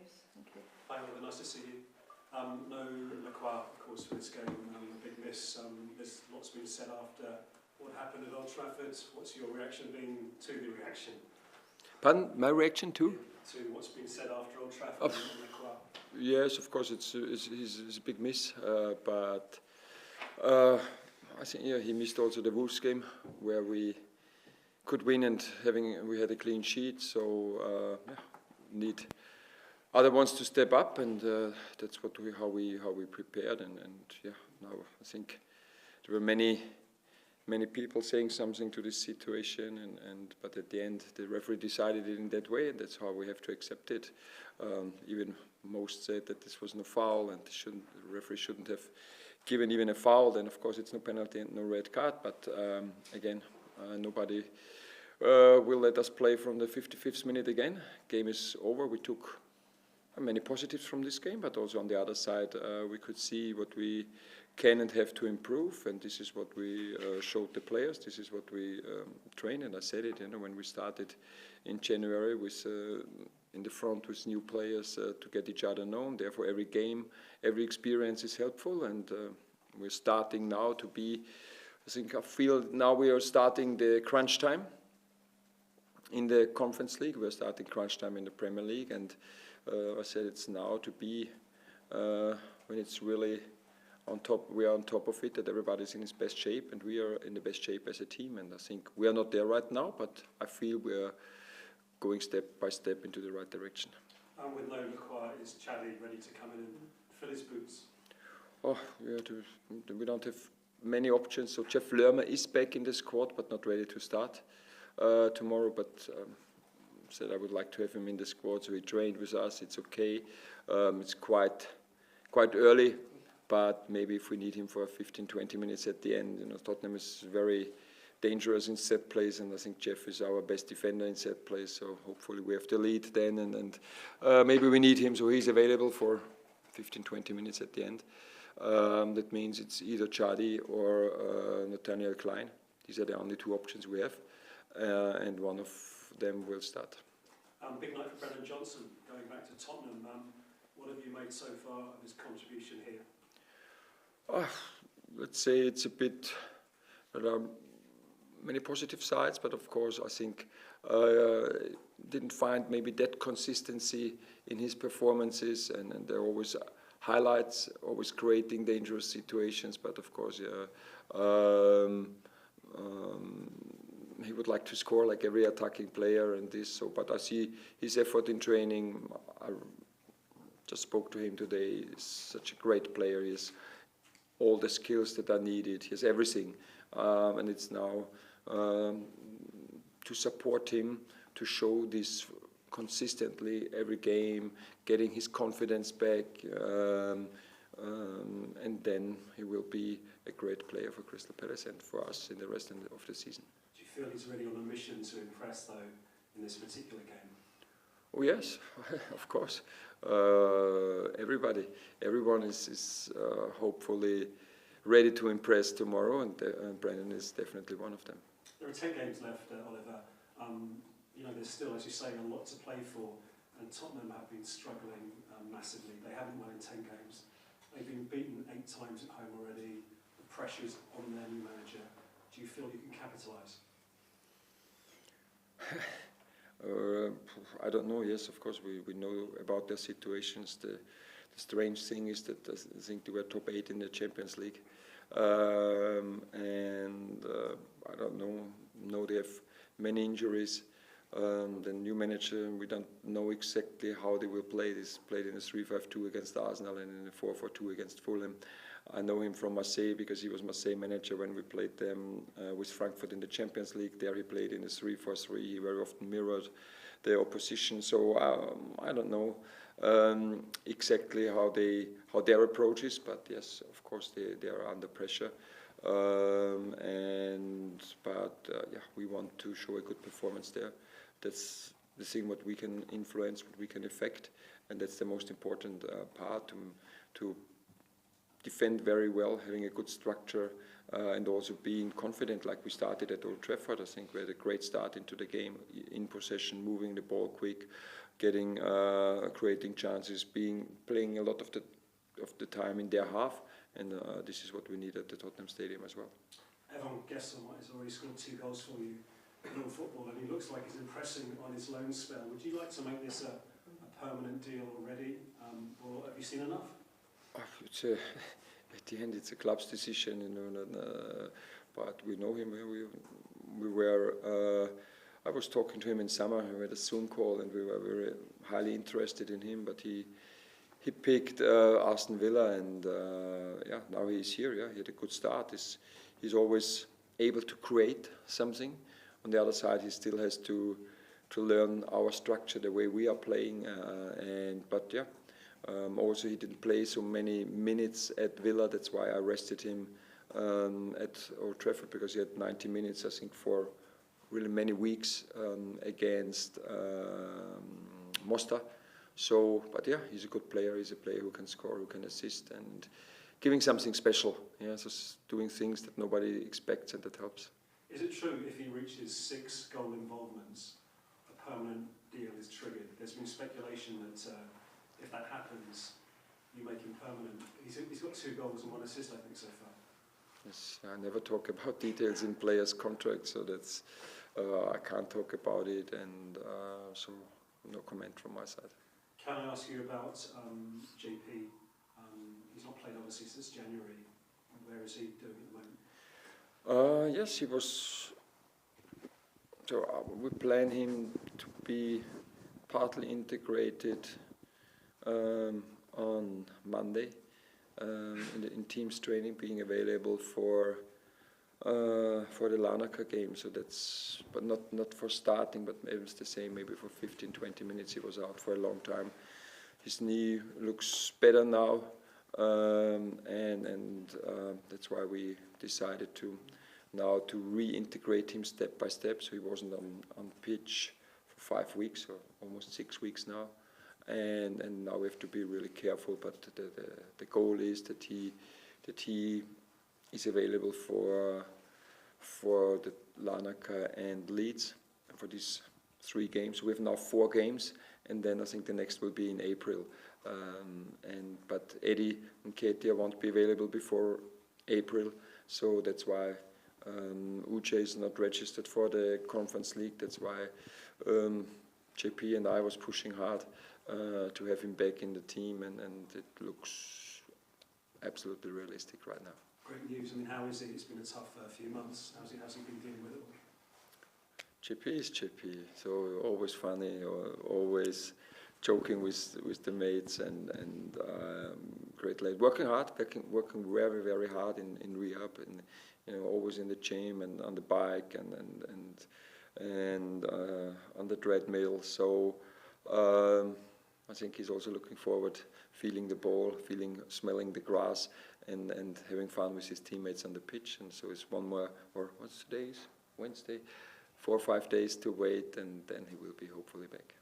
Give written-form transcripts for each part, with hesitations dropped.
Yes, thank you. Hi, Oliver, nice to see you. No Lacroix, of course, for this game, a big miss. There's lots been said after what happened at Old Trafford. What's your reaction been to the reaction? Pardon? My reaction to? To what's been said after Old Trafford and Lacroix? Yes, of course, it's a big miss, but I think he missed also the Wolves game where we could win and we had a clean sheet, so need other ones to step up, and that's how we prepared, and now I think there were many people saying something to this situation, but at the end the referee decided it in that way, and that's how we have to accept it. Even most said that this was no foul, and the referee shouldn't have given even a foul. Then of course it's no penalty and no red card, but again nobody will let us play from the 55th minute again. Game is over. We took many positives from this game, but also on the other side we could see what we can and have to improve, and this is what we showed the players. This is what we train, and I said it, when we started in January with in the front with new players to get each other known. Therefore, every game, every experience is helpful, and we're starting now to be. I feel now we are starting the crunch time in the Conference League. We're starting crunch time in the Premier League, and I said it's now to be when it's really on top. We are on top of it, that everybody's in his best shape, and we are in the best shape as a team. And I think we are not there right now, but I feel we are going step by step into the right direction. And with no Lacroix, is Chadi ready to come in and fill his boots? Oh, we don't have many options. So Jeff Lerma is back in the squad, but not ready to start tomorrow. But said I would like to have him in the squad, so he trained with us. It's okay. It's quite early, but maybe if we need him for 15-20 minutes at the end. Tottenham is very dangerous in set plays, and I think Jeff is our best defender in set plays. So hopefully we have the lead then, and maybe we need him, so he's available for 15-20 minutes at the end. That means it's either Chadi or Nathaniel Klein. These are the only two options we have, and one of them will start. Big night for Brennan Johnson, going back to Tottenham. What have you made so far of his contribution here? Let's say it's a bit. There are many positive sides, but of course I think didn't find maybe that consistency in his performances, and there are always highlights, always creating dangerous situations. But of course, he would like to score like every attacking player and this. So, but I see his effort in training. I just spoke to him today. He's such a great player. He has all the skills that are needed. He has everything, and it's now to support him to show this consistently every game, getting his confidence back, and then he will be a great player for Crystal Palace and for us in the rest of the season. Do you feel he's really on a mission to impress, though, in this particular game? Oh yes, of course. Everyone is hopefully ready to impress tomorrow, and Brennan is definitely one of them. There are 10 games left, Oliver. There's still, as you say, a lot to play for, and Tottenham have been struggling massively. They haven't won in 10 games. They've been beaten 8 times at home already. The pressure's on their new manager. Do you feel you can capitalise? I don't know. Yes, of course, we know about their situations. The strange thing is that I think they were top 8 in the Champions League, and I don't know. No, they have many injuries. The new manager, we don't know exactly how they will play. He's played in a 3-5-2 against Arsenal and in a 4-4-2 against Fulham. I know him from Marseille because he was Marseille manager when we played them with Frankfurt in the Champions League. There he played in a 3-4-3. He very often mirrored the opposition. So I don't know exactly how their approach is, but yes, of course they are under pressure. We want to show a good performance there. That's the thing what we can influence, what we can affect, and that's the most important part, to defend very well, having a good structure, and also being confident like we started at Old Trafford. I think we had a great start into the game, in possession, moving the ball quick, getting creating chances, playing a lot of the time in their half, and this is what we need at the Tottenham Stadium as well. Evan Gesson has already scored 2 goals for you in all football, and he looks like he's impressing on his loan spell. Would you like to make this a permanent deal already, or have you seen enough? At the end, it's a club's decision, you know. But we know him. We were. I was talking to him in summer. We had a Zoom call, and we were very highly interested in him. But he picked Aston Villa, and yeah, now he's here. Yeah, he had a good start. He's always able to create something. On the other side, he still has to learn our structure, the way we are playing. But yeah, also he didn't play so many minutes at Villa. That's why I rested him at Old Trafford, because he had 90 minutes, I think, for really many weeks against Mostar. So, but yeah, he's a good player. He's a player who can score, who can assist, and giving something special. Yeah, so doing things that nobody expects, and that helps. Is it true if he reaches 6 goal involvements, a permanent deal is triggered? There's been speculation that if that happens, you make him permanent. He's got 2 goals and 1 assist, I think, so far. Yes, I never talk about details in players' contracts, so that's I can't talk about it, and so no comment from my side. Can I ask you about JP? He's not played obviously since January. Where is he doing at the moment? Yes, he was. So we plan him to be partly integrated on Monday in teams training, being available for the Larnaca game. So that's, but not for starting, but maybe it's the same. Maybe for 15-20 minutes. He was out for a long time. His knee looks better now, and that's why we decided to reintegrate him step by step. So he wasn't on pitch for 5 weeks, or almost 6 weeks now, and now we have to be really careful. But the goal is that he is available for the Larnaca and Leeds for these 3 games. We have now 4 games, and then I think the next will be in April. But Eddie and Ketia won't be available before April, so that's why Uche is not registered for the Conference League. That's why JP and I was pushing hard to have him back in the team, and it looks absolutely realistic right now. Great news. I mean, how is he? It's been a tough few months. How's he been dealing with it all? JP is JP, so always funny, or always joking with the mates, and great lad. Working hard, working very, very hard in rehab, and always in the gym and on the bike and on the treadmill. So I think he's also looking forward, feeling the ball, smelling the grass, and having fun with his teammates on the pitch. And so it's one more, or what's today's Wednesday, 4 or 5 days to wait, and then he will be hopefully back.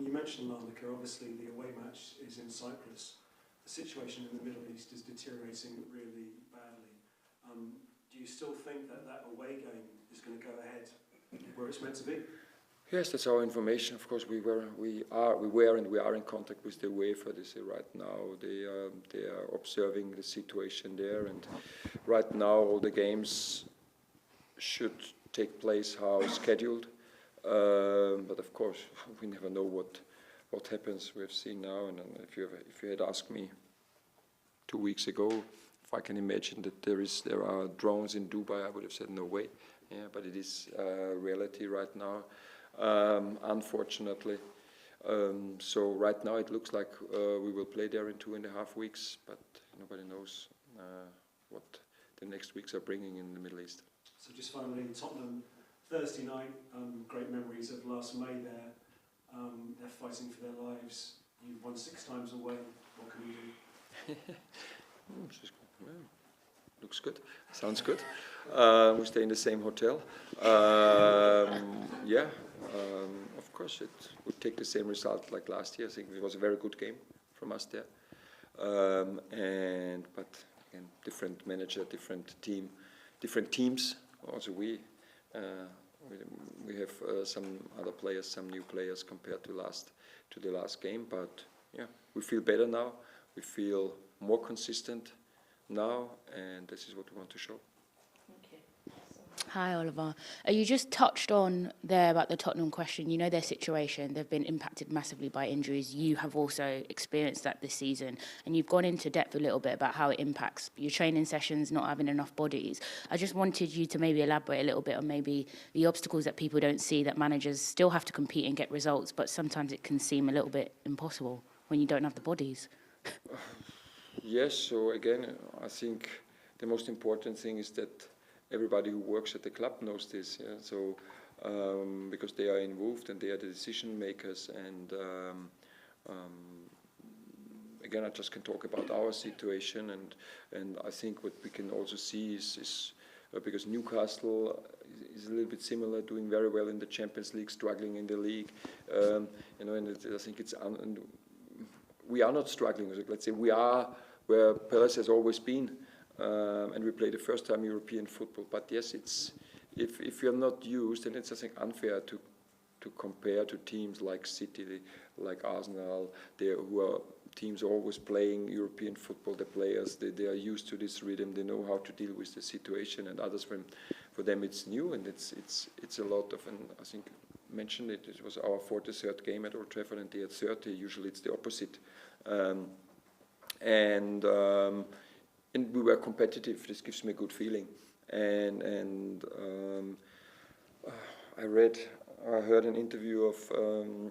You mentioned Larnaca. Obviously, the away match is in Cyprus. The situation in the Middle East is deteriorating really badly. Do you still think that away game is going to go ahead where it's meant to be? Yes, that's our information. Of course, we are in contact with the UEFA. They say right now they are observing the situation there, and right now all the games should take place how scheduled. But of course, we never know what happens. We have seen now, and if you had asked me 2 weeks ago if I can imagine that there are drones in Dubai, I would have said no way. Yeah, but it is reality right now, unfortunately. So right now it looks like we will play there in 2.5 weeks, but nobody knows what the next weeks are bringing in the Middle East. So just finally, Tottenham, Thursday night, great memories of last May there. They're fighting for their lives. You've won 6 times away. What can you do? Looks good. Sounds good. We stay in the same hotel. Of course it would take the same result like last year. I think it was a very good game from us there. But again, different manager, different team, different teams. Also we We have some other players, some new players compared to the last game, but yeah, we feel better now. We feel more consistent now, and this is what we want to show. Hi, Oliver. You just touched on there about the Tottenham question. You know their situation. They've been impacted massively by injuries. You have also experienced that this season. And you've gone into depth a little bit about how it impacts your training sessions, not having enough bodies. I just wanted you to maybe elaborate a little bit on maybe the obstacles that people don't see, that managers still have to compete and get results, but sometimes it can seem a little bit impossible when you don't have the bodies. Yes, so again, I think the most important thing is that everybody who works at the club knows this, yeah? So because they are involved and they are the decision makers, and again, I just can talk about our situation, and I think what we can also see is because Newcastle is a little bit similar, doing very well in the Champions League, struggling in the league, you know, and I think and we are not struggling. Let's say we are where Palace has always been. And we play the first time European football. But yes, it's if you're not used, then it's I think unfair to compare to teams like City, like Arsenal, who are teams always playing European football. The players they are used to this rhythm. They know how to deal with the situation. And others, for them, it's new, and it's a lot of. And I think mentioned it. It was our 43rd game at Old Trafford, and they had 30. Usually, it's the opposite. And we were competitive. This gives me a good feeling. And I heard an interview of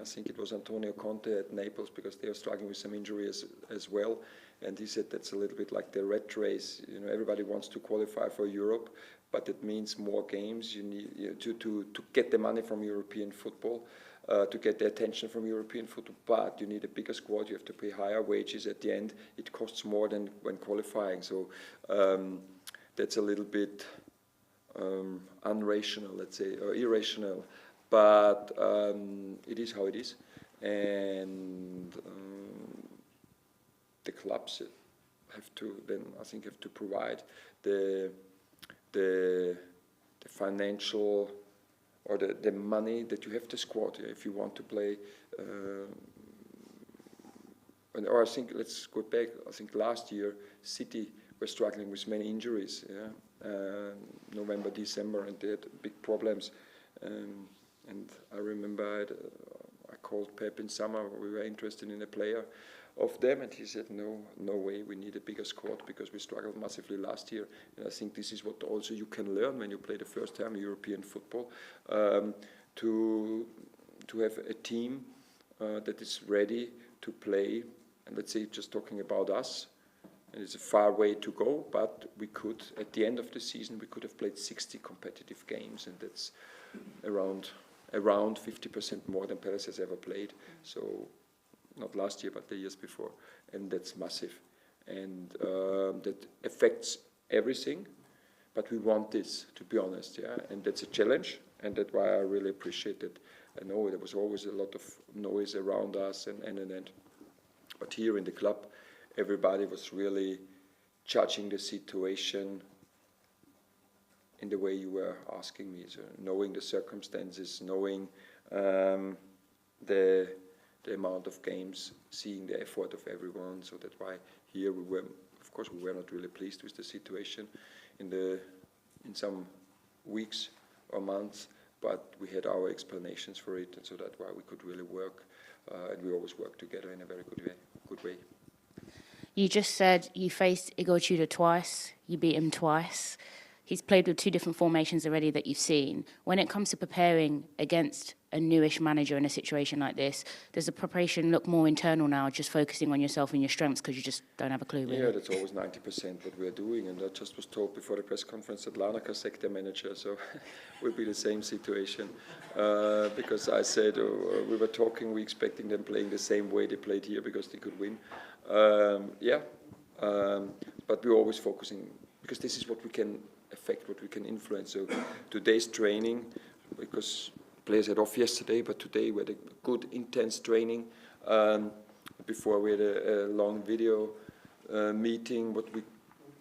I think it was Antonio Conte at Naples, because they are struggling with some injuries as well. And he said that's a little bit like the rat race. You know, everybody wants to qualify for Europe, but it means more games. You need to get the money from European football. To get the attention from European football, but you need a bigger squad, you have to pay higher wages at the end, it costs more than when qualifying, so that's a little bit unrational, let's say, or irrational, but it is how it is, and the clubs have to then, I think, have to provide the financial or the money that you have the squad, if you want to play. Or I think, let's go back, I think last year City were struggling with many injuries, yeah? November, December, and they had big problems. And I remember I called Pep in summer, we were interested in a player of them, and he said, no way, we need a bigger squad because we struggled massively last year. And I think this is what also you can learn when you play the first time European football, to have a team that is ready to play. And let's say, just talking about us, and it's a far way to go, but we could, at the end of the season, we could have played 60 competitive games, and that's around 50% more than Palace has ever played. So not last year, but the years before, and that's massive, and that affects everything. But we want this, to be honest, yeah, and that's a challenge, and that's why I really appreciate it. I know there was always a lot of noise around us, and but here in the club, everybody was really judging the situation in the way you were asking me, so knowing the circumstances, knowing the amount of games, seeing the effort of everyone. So that's why here we were, of course, we were not really pleased with the situation in some weeks or months, but we had our explanations for it, and so that's why we could really work, and we always work together in a very good way. You just said you faced Igor Tudor twice, you beat him twice. He's played with 2 different formations already that you've seen. When it comes to preparing against a newish manager in a situation like this, does the preparation look more internal now, just focusing on yourself and your strengths because you just don't have a clue? Really? Yeah, that's always 90% what we're doing, and I just was told before the press conference that Larnaca sacked their manager, so will be the same situation. Because I said we were talking, we expecting them playing the same way they played here because they could win. But we're always focusing, because this is what we can affect, what we can influence. So today's training, because players had off yesterday, but today we had a good, intense training. Before we had a long video meeting, what we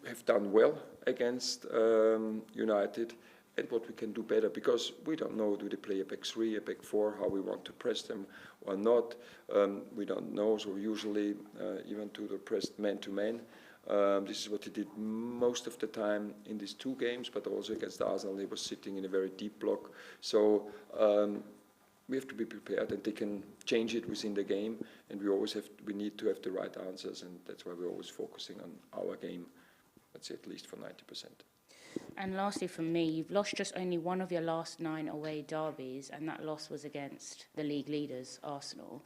have done well against United, and what we can do better, because we don't know, do they play a back three, a back four, how we want to press them or not. We don't know, so usually even to the pressed man-to-man. This is what he did most of the time in these two games, but also against Arsenal, he was sitting in a very deep block. So we have to be prepared, and they can change it within the game, and we need to have the right answers, and that's why we're always focusing on our game, let's say at least for 90%. And lastly from me, you've lost just only one of your last 9 away derbies, and that loss was against the league leaders, Arsenal.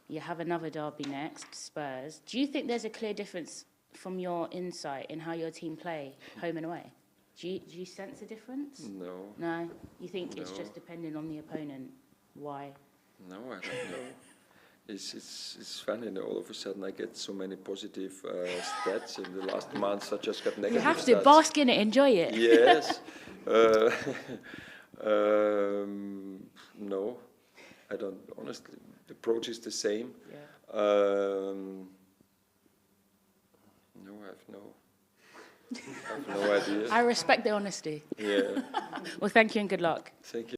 You have another derby next, Spurs. Do you think there's a clear difference from your insight in how your team play, home and away? Do you sense a difference? No. No? You think it's No. just depending on the opponent? Why? No, I don't know. It's funny, and all of a sudden I get so many positive stats. In the last months I just got negative You have stats. to bask in it, enjoy it. Yes. No, I don't. Honestly, the approach is the same. Yeah. No, I have no idea. I respect the honesty. Yeah. Well, thank you and good luck. Thank you.